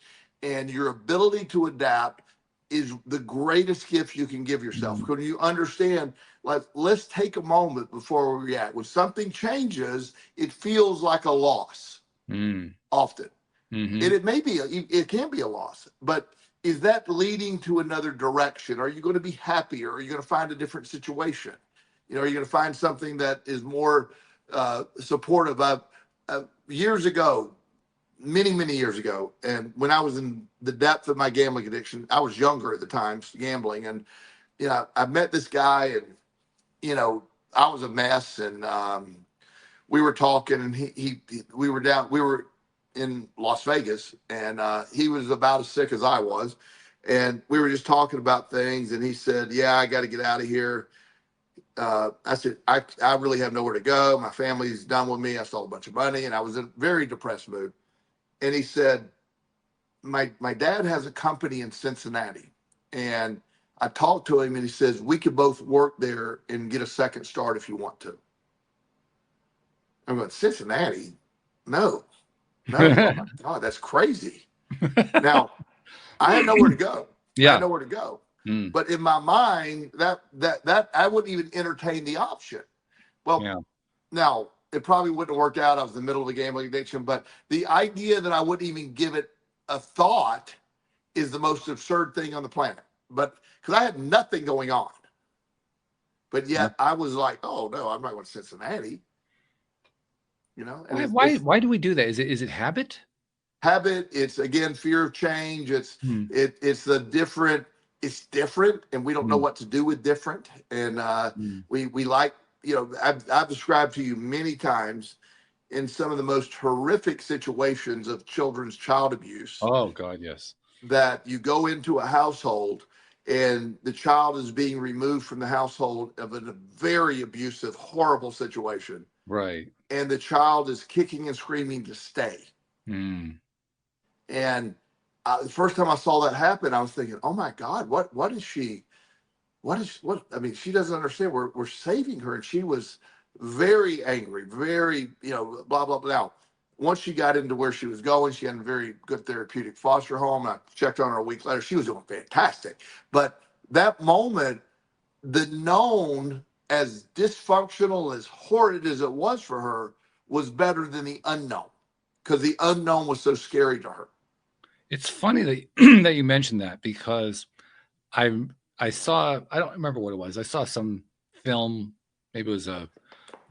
and your ability to adapt is the greatest gift you can give yourself. When you understand, like, let's take a moment before we react. When something changes, it feels like a loss. often. Mm-hmm. And it can be a loss, but is that leading to another direction? Are you going to be happier? Are you going to find a different situation? Are you going to find something that is more supportive of years ago, many years ago, and when I was in the depth of my gambling addiction, I was younger at the time, gambling, and I met this guy, and I was a mess, and we were talking, and we were in Las Vegas, and he was about as sick as I was, and we were just talking about things, and he said, "Yeah, I got to get out of here." I said, I really have nowhere to go. My family's done with me. I stole a bunch of money, and I was in a very depressed mood. And he said, my dad has a company in Cincinnati, and I talked to him, and he says, we could both work there and get a second start if you want to. I'm going, Cincinnati? No. Oh my God, that's crazy. Now, I had nowhere to go. Yeah. I had nowhere to go. But in my mind, that I wouldn't even entertain the option. Well, now it probably wouldn't have worked out. I was in the middle of a gambling addiction, but the idea that I wouldn't even give it a thought is the most absurd thing on the planet. But because I had nothing going on, but yet I was like, oh no, I'm not going to Cincinnati. And why do we do that? Is it habit? Habit. It's again fear of change. It's the different. It's different, and we don't know what to do with different. And we like, I've described to you many times in some of the most horrific situations of children's child abuse. Oh God, yes. That you go into a household and the child is being removed from the household of a very abusive, horrible situation. Right. And the child is kicking and screaming to stay. And the first time I saw that happen, I was thinking, oh my God, what is she? I mean, she doesn't understand. We're saving her. And she was very angry, very, blah, blah, blah. Now, once she got into where she was going, she had a very good therapeutic foster home. I checked on her a week later. She was doing fantastic. But that moment, the known, as dysfunctional, as horrid as it was for her, was better than the unknown, because the unknown was so scary to her. It's funny that that you mentioned that, because I saw, I don't remember what it was. I saw some film, maybe it was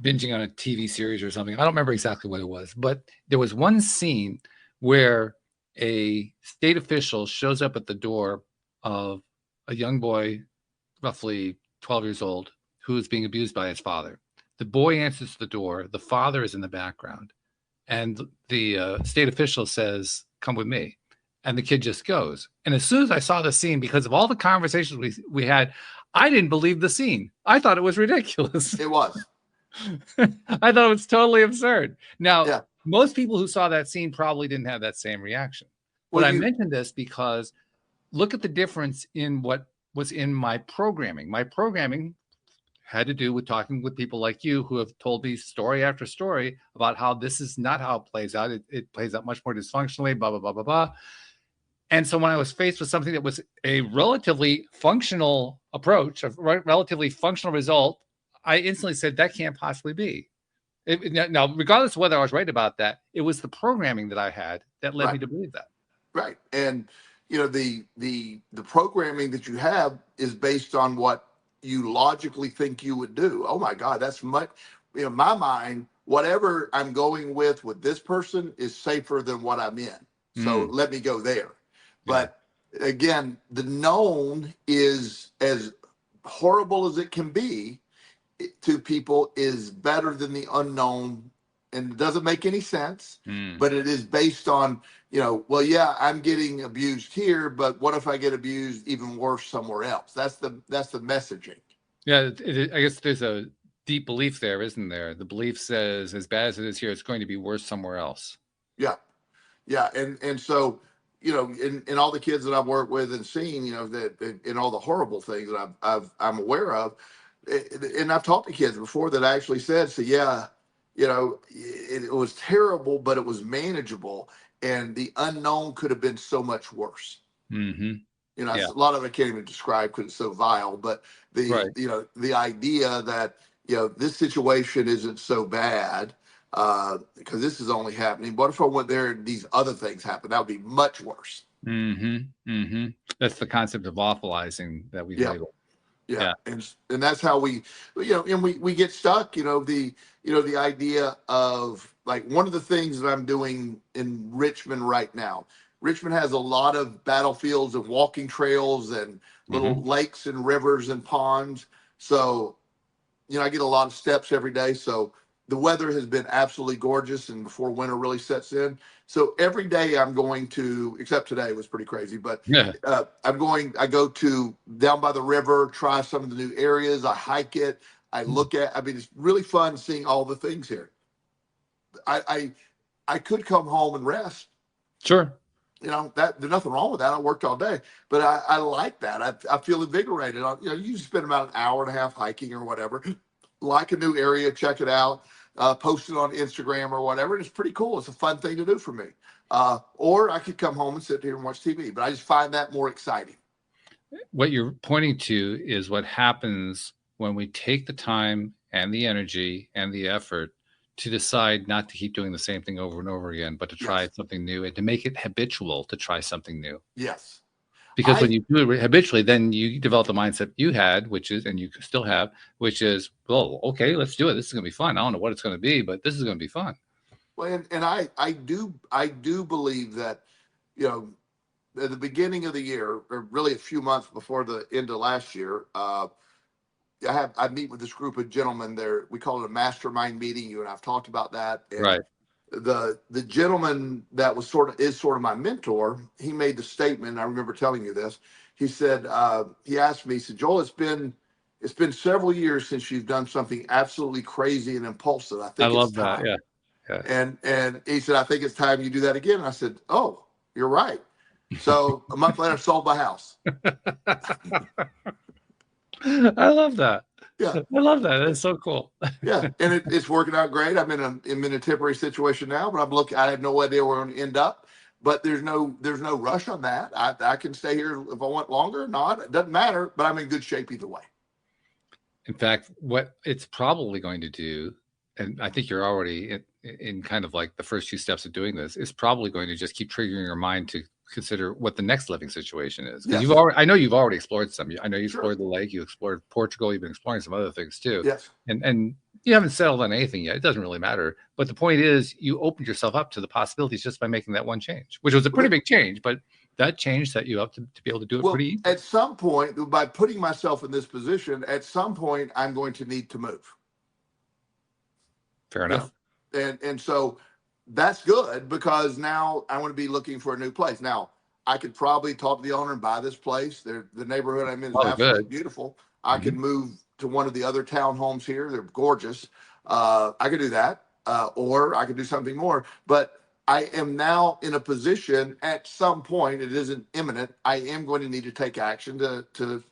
binging on a TV series or something. I don't remember exactly what it was, but there was one scene where a state official shows up at the door of a young boy, roughly 12 years old, who is being abused by his father. The boy answers the door. The father is in the background. And the state official says, "Come with me." And the kid just goes. And as soon as I saw the scene, because of all the conversations we had, I didn't believe the scene. I thought it was ridiculous. It was. I thought it was totally absurd. Now, most people who saw that scene probably didn't have that same reaction. But I mentioned this because look at the difference in what was in my programming. My programming had to do with talking with people like you, who have told me story after story about how this is not how it plays out. It plays out much more dysfunctionally, blah, blah, blah, blah, blah. And so when I was faced with something that was a relatively functional approach, a relatively functional result, I instantly said, that can't possibly be. Now, regardless of whether I was right about that, it was the programming that I had that led me to believe that. Right. And, the programming that you have is based on what you logically think you would do. Oh my God, that's much, in my mind, whatever I'm going with this person is safer than what I'm in. So let me go there. But again, the known is, as horrible as it can be to people, is better than the unknown. And it doesn't make any sense, but it is based on, I'm getting abused here, but what if I get abused even worse somewhere else? That's the messaging. Yeah, I guess there's a deep belief there, isn't there? The belief says, as bad as it is here, it's going to be worse somewhere else. Yeah. And so, in all the kids that I've worked with and seen, that in all the horrible things that I'm aware of, and I've talked to kids before that actually said, it was terrible, but it was manageable, and the unknown could have been so much worse. A lot of it I can't even describe because it's so vile, but the idea that, this situation isn't so bad. because this is only happening. What if I went there and these other things happen? That would be much worse. That's the concept of awfulizing that we've Yeah. labeled. Yeah. And that's how we, and we get stuck, the idea of like one of the things that I'm doing in Richmond right now. Richmond has a lot of battlefields and walking trails and little lakes and rivers and ponds. So, I get a lot of steps every day. So the weather has been absolutely gorgeous and before winter really sets in. So every day I'm going to, except today was pretty crazy, but Yeah. I go to down by the river, try some of the new areas. I hike it. I mean, it's really fun seeing all the things here. I could come home and rest. Sure. That there's nothing wrong with that. I worked all day, but I like that. I feel invigorated. You spend about an hour and a half hiking or whatever, like a new area, check it out, post it on Instagram or whatever. And it's pretty cool. It's a fun thing to do for me. Or I could come home and sit here and watch TV, but I just find that more exciting. What you're pointing to is what happens when we take the time and the energy and the effort to decide not to keep doing the same thing over and over again, but to try something new and to make it habitual to try something new. Yes. Because when you do it habitually, then you develop the mindset you had, which is, and you still have, which is, well, okay, let's do it. This is going to be fun. I don't know what it's going to be, but this is going to be fun. Well, and I do believe that, at the beginning of the year, or really a few months before the end of last year, I meet with this group of gentlemen there. We call it a mastermind meeting. You and I've talked about that. And right. The gentleman that is sort of my mentor, he made the statement. I remember telling you this. He said, he asked me, he said, Joel, it's been several years since you've done something absolutely crazy and impulsive. I think love it's time. that. Yeah. And he said, I think it's time you do that again. And I said, oh, you're right. So a month later, I sold my house. I love that. Yeah, I love that. It's so cool. Yeah, and it's working out great. I'm in a temporary situation now, but I have no idea where I'm going to end up. But there's no rush on that. I can stay here if I want longer or not. It doesn't matter. But I'm in good shape either way. In fact, what it's probably going to do, and I think you're already in kind of like the first few steps of doing this, is probably going to just keep triggering your mind to consider what the next living situation is. Because I know you've already explored some. I know you explored the lake, you explored Portugal, you've been exploring some other things too. Yes. And you haven't settled on anything yet. It doesn't really matter. But the point is, you opened yourself up to the possibilities just by making that one change, which was a pretty big change, but that change set you up to be able to do it pretty easy. At some point, by putting myself in this position, at some point, I'm going to need to move. Fair enough. And so that's good because now I want to be looking for a new place. Now, I could probably talk to the owner and buy this place. The neighborhood I'm in is absolutely beautiful. I could move to one of the other townhomes here. They're gorgeous. I could do that, or I could do something more. But I am now in a position at some point, it isn't imminent, I am going to need to take action to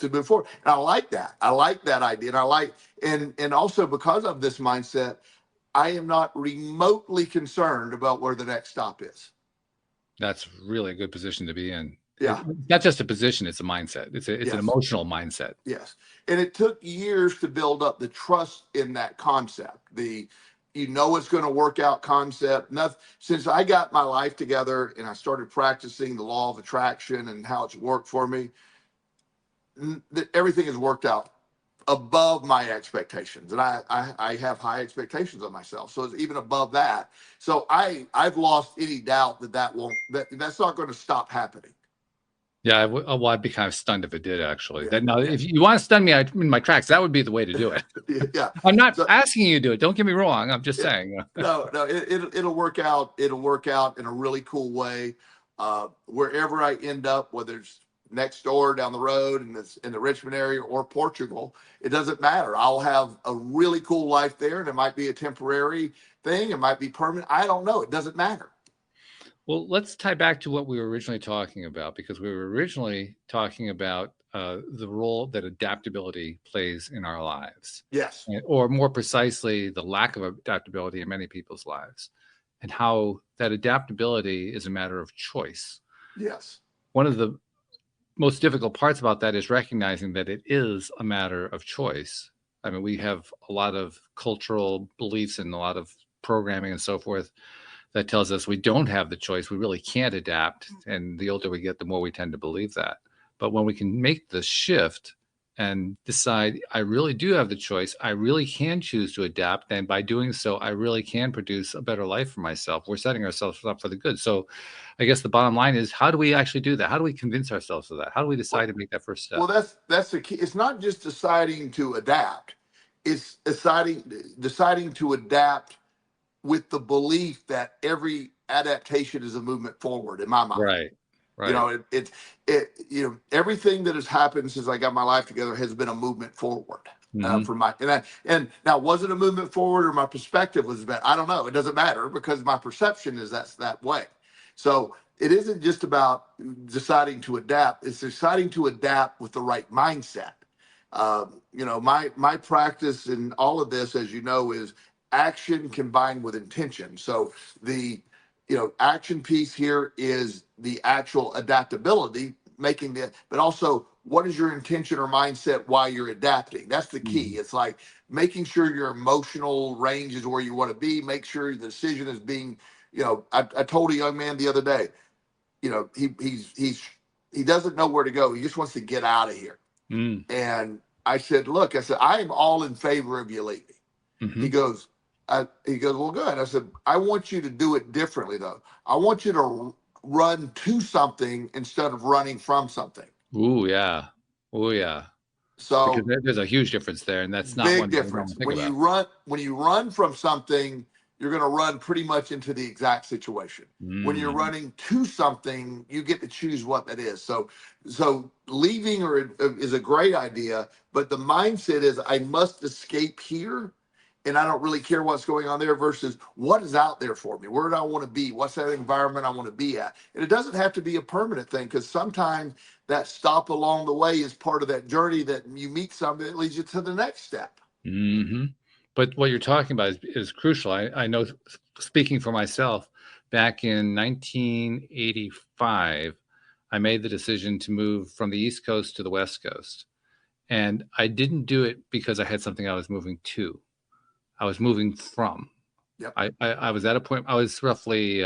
move forward. And I like that. I like that idea. And also because of this mindset, I am not remotely concerned about where the next stop is. That's really a good position to be in. Yeah. It's not just a position, it's a mindset. It's an emotional mindset. Yes. And it took years to build up the trust in that concept. It's going to work out concept. Since I got my life together and I started practicing the law of attraction and how it's worked for me, everything has worked out above my expectations. And I have high expectations of myself. So it's even above that. So I've lost any doubt that's not going to stop happening. Yeah, I'd be kind of stunned if it did, actually. If you want to stun me in my tracks, that would be the way to do it. Yeah, I'm not asking you to do it. Don't get me wrong. I'm just saying. No, it'll work out. It'll work out in a really cool way. Wherever I end up, whether it's next door down the road in the Richmond area or Portugal, it doesn't matter. I'll have a really cool life there, and it might be a temporary thing. It might be permanent. I don't know. It doesn't matter. Well, let's tie back to what we were originally talking about, because we were originally talking about the role that adaptability plays in our lives. Yes. Or more precisely, the lack of adaptability in many people's lives, and how that adaptability is a matter of choice. Yes. One of the most difficult parts about that is recognizing that it is a matter of choice. I mean, we have a lot of cultural beliefs and a lot of programming and so forth that tells us we don't have the choice. We really can't adapt. And the older we get, the more we tend to believe that. But when we can make the shift and decide, I really do have the choice, I really can choose to adapt. And by doing so, I really can produce a better life for myself. We're setting ourselves up for the good. So I guess the bottom line is, how do we actually do that? How do we convince ourselves of that? How do we decide to make that first step? Well, that's the key. It's not just deciding to adapt. It's deciding to adapt with the belief that every adaptation is a movement forward, in my mind. Right. You Right. know, everything that has happened since I got my life together has been a movement forward. Mhm. For my and now, was it a movement forward or my perspective was bad? I don't know. It doesn't matter because my perception is that's that way. So it isn't just about deciding to adapt. It's deciding to adapt with the right mindset. My practice in all of this, as you know, is action combined with intention. So the action piece here is the actual adaptability, making the, but also what is your intention or mindset while you're adapting? That's the key. It's like making sure your emotional range is where you want to be. Make sure the decision is being, I told a young man the other day, he doesn't know where to go. He just wants to get out of here. Mm. And I said, look, I am all in favor of you leaving. Mhm. He goes, well, good. I said, I want you to do it differently, though. I want you to run to something instead of running from something. Ooh, yeah. Oh, yeah. Because So there's a huge difference there, and that's not big one thing I difference. think about. When you run from something, you're going to run pretty much into the exact situation. When you're Mm. running to something, you get to choose what that is. So leaving is a great idea, but the mindset is I must escape here, and I don't really care what's going on there versus what is out there for me. Where do I want to be? What's that environment I want to be at? And it doesn't have to be a permanent thing because sometimes that stop along the way is part of that journey that you meet something that leads you to the next step. Hmm. But what you're talking about is crucial. I know, speaking for myself, back in 1985, I made the decision to move from the East Coast to the West Coast. And I didn't do it because I had something I was moving to. I was moving from. Yep. I was at a point, I was roughly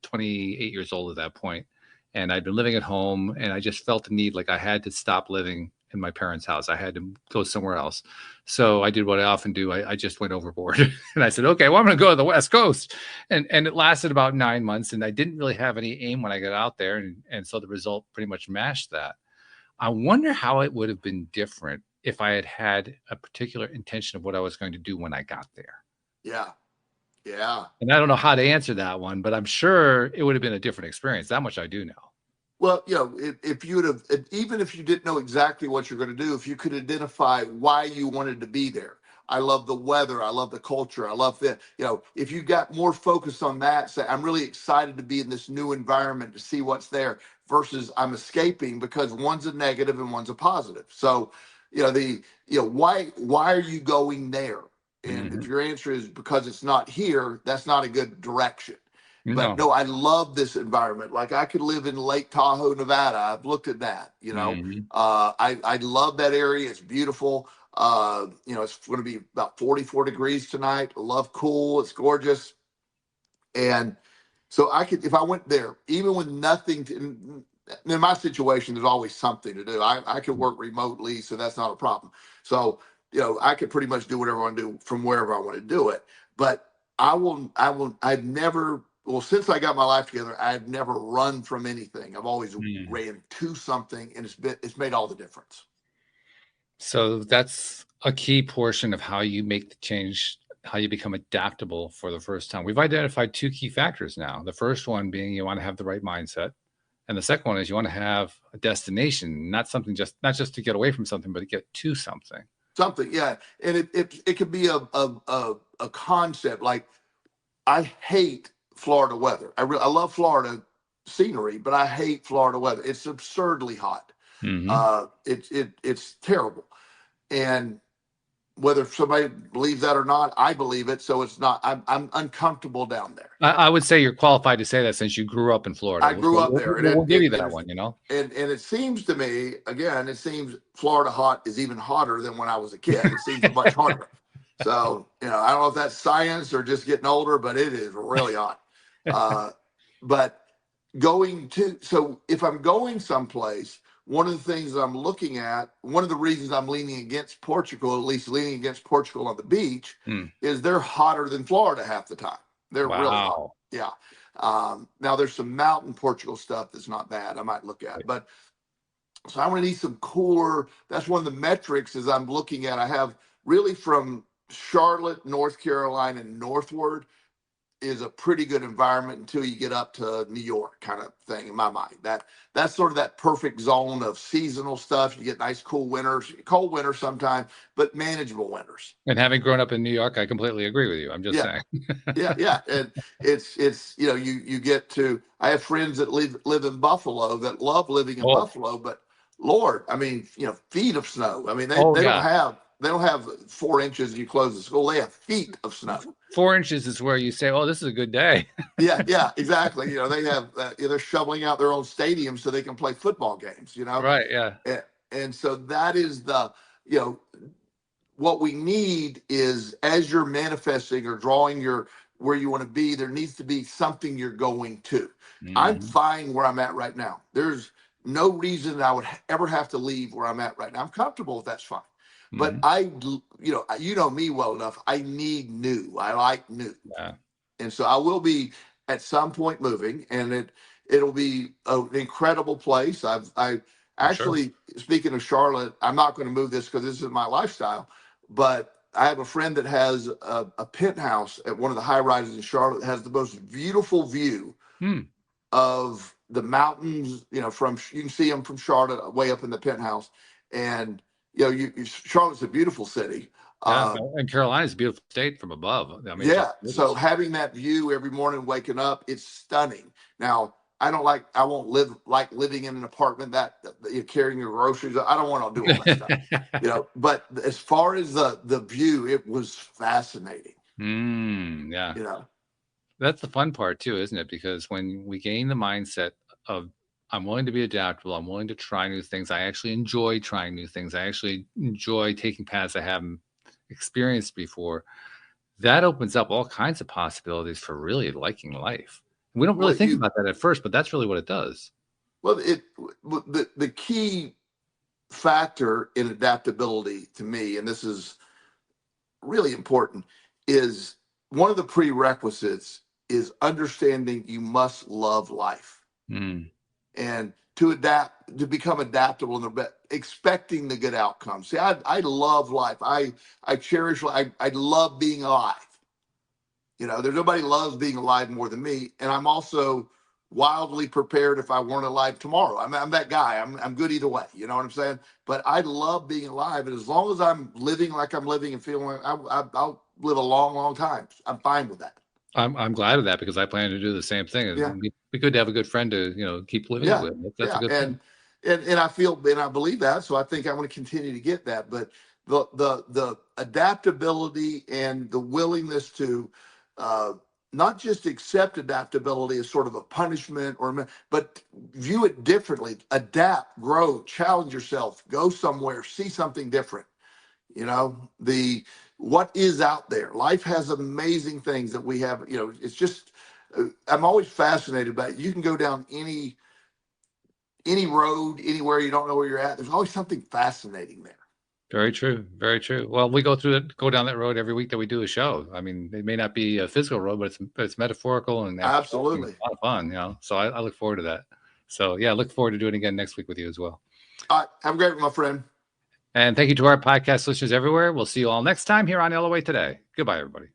28 years old at that point, and I'd been living at home, and I just felt the need, like I had to stop living in my parents' house. I had to go somewhere else. So I did what I often do. I just went overboard and I said, okay, well, I'm going to go to the West Coast. And it lasted about 9 months, and I didn't really have any aim when I got out there. And so the result pretty much matched that. I wonder how it would have been different if I had had a particular intention of what I was going to do when I got there. Yeah. Yeah. And I don't know how to answer that one, but I'm sure it would have been a different experience. That much I do know. Well, if you would have, even if you didn't know exactly what you're going to do, if you could identify why you wanted to be there. I love the weather. I love the culture. I love if you got more focused on that, say, I'm really excited to be in this new environment to see what's there versus I'm escaping because one's a negative and one's a positive. So, why are you going there? And if your answer is because it's not here, that's not a good direction. But No. no, I love this environment. Like I could live in Lake Tahoe, Nevada. I've looked at that. I love that area. It's beautiful. It's going to be about 44 degrees tonight. I love cool. It's gorgeous. And so I could, if I went there, even with nothing in my situation, there's always something to do. I could work remotely, so that's not a problem. So, I could pretty much do whatever I want to do from wherever I want to do it. But I've never, well, since I got my life together, I've never run from anything. I've always ran to something, and it's made all the difference. So that's a key portion of how you make the change, how you become adaptable for the first time. We've identified two key factors now. The first one being you want to have the right mindset. And the second one is you want to have a destination, not just to get away from something, but to get to something. Something, yeah. And it could be a concept. Like I hate Florida weather. I love Florida scenery, but I hate Florida weather. It's absurdly hot. It's terrible. And whether somebody believes that or not, I believe it. So it's not. I'm uncomfortable down there. I would say you're qualified to say that since you grew up in Florida. I grew up there. We'll give you that one. And it seems to me, again, Florida hot is even hotter than when I was a kid. It seems much hotter. So, I don't know if that's science or just getting older, but it is really hot. But so if I'm going someplace, one of the things I'm looking at, one of the reasons I'm leaning against Portugal, at least leaning against Portugal on the beach, is they're hotter than Florida half the time. They're really hot. Wow. Yeah. Now there's some mountain Portugal stuff that's not bad. I might look at, but so I'm going to need some cooler. That's one of the metrics as I'm looking at. I have really from Charlotte, North Carolina, northward is a pretty good environment until you get up to New York, kind of thing in my mind. That's sort of that perfect zone of seasonal stuff. You get nice cool winters, cold winters sometimes, but manageable winters. And having grown up in New York, I completely agree with you. I'm just saying. Yeah. And it's you get to. I have friends that live in Buffalo that love living in Buffalo, but Lord, I mean, feet of snow. I mean, they don't have 4 inches and you close the school. They have feet of snow. 4 inches is where you say, "Oh, this is a good day." yeah, exactly. They have they're shoveling out their own stadiums so they can play football games. Right? Yeah. And so that is what we need is as you're manifesting or drawing where you want to be, there needs to be something you're going to. I'm fine where I'm at right now. There's no reason I would ever have to leave where I'm at right now. I'm comfortable if that's fine. But you know me well enough. I need new. I like new. Yeah. And so I will be at some point moving, and it'll be an incredible place. I actually, speaking of Charlotte, I'm not going to move this because this is my lifestyle, but I have a friend that has a penthouse at one of the high rises in Charlotte that has the most beautiful view of the mountains. You can see them from Charlotte way up in the penthouse, and Charlotte's a beautiful city. Yeah, and Carolina's a beautiful state from above. I mean, so having that view every morning, waking up, it's stunning. Now, I won't like living in an apartment that you're carrying your groceries. I don't want to do all that stuff, but as far as the view, it was fascinating. Yeah. That's the fun part too, isn't it? Because when we gain the mindset of I'm willing to be adaptable, I'm willing to try new things. I actually enjoy trying new things. I actually enjoy taking paths I haven't experienced before. That opens up all kinds of possibilities for really liking life. We don't really think about that at first, but that's really what it does. Well, the key factor in adaptability to me, and this is really important, is one of the prerequisites is understanding you must love life. And to become adaptable and expecting the good outcomes. See, I love life. I cherish life. I love being alive. There's nobody loves being alive more than me. And I'm also wildly prepared if I weren't alive tomorrow. I'm that guy. I'm good either way. You know what I'm saying? But I love being alive. And as long as I'm living like I'm living and feeling like I'll live a long, long time. I'm fine with that. I'm glad of that because I plan to do the same thing. It'd be good to have a good friend to keep living with. That's a good thing. And I feel and I believe that, so I think I'm going to continue to get that. But the adaptability and the willingness to not just accept adaptability as sort of a punishment but view it differently. Adapt, grow, challenge yourself, go somewhere, see something different. What is out there. Life has amazing things that we have. It's just I'm always fascinated by it. You can go down any road, anywhere you don't know where you're at. There's always something fascinating there. Very true. Very true. Well, we go down that road every week that we do a show. I mean, it may not be a physical road, but it's metaphorical and absolutely a lot of fun. So I look forward to that. So yeah, I look forward to doing it again next week with you as well. All right, have a great one, my friend. And thank you to our podcast listeners everywhere. We'll see you all next time here on LOA Today. Goodbye, everybody.